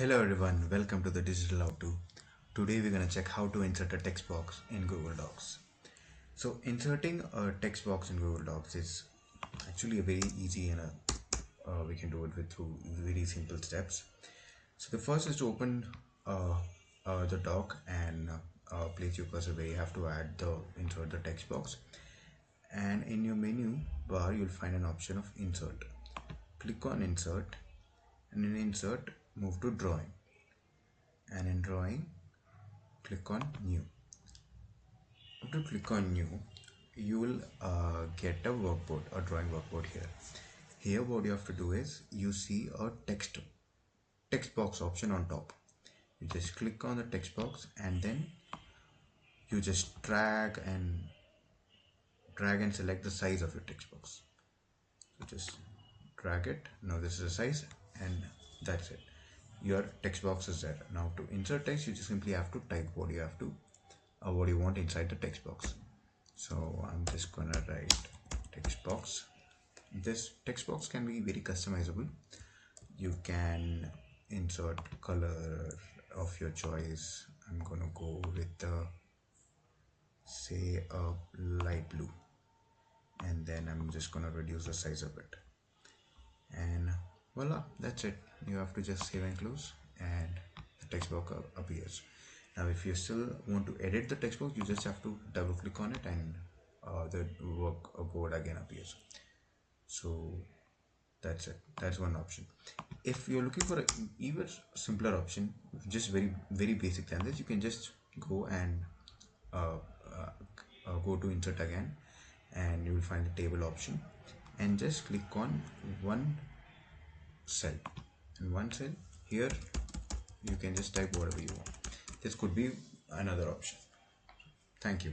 Hello everyone, welcome to the Digital How To. Today we're going to check how to insert a text box in Google Docs. So inserting a text box in Google Docs is actually a very easy and we can do it through very simple steps. So the first is to open the doc and place your cursor where you have to insert the text box. And in your menu bar you'll find an option of insert. Click on insert, and in insert move to drawing, and in drawing click on new. After click on new, you will get a workboard, a drawing workboard here. Here what you have to do is you see a text box option on top. You just click on the text box and then you just drag and select the size of your text box. So just drag it. Now this is the size, and that's it. Your text box is there. Now to insert text, you just simply have to type what you want inside the text box. So I'm just gonna write text box. This text box can be very customizable. You can insert color of your choice. I'm gonna go with say a light blue, and then I'm just gonna reduce the size of it, and voila, that's it. You have to just save and close, and the text box appears. Now if you still want to edit the text box, you just have to double click on it, and the workboard again appears. So that's it. That's one option. If you're looking for an even simpler option, just very basic than this, you can just go and go to insert again, and you will find the table option, and just click on one cell. In one cell here you can just type whatever you want. This could be another option. Thank you.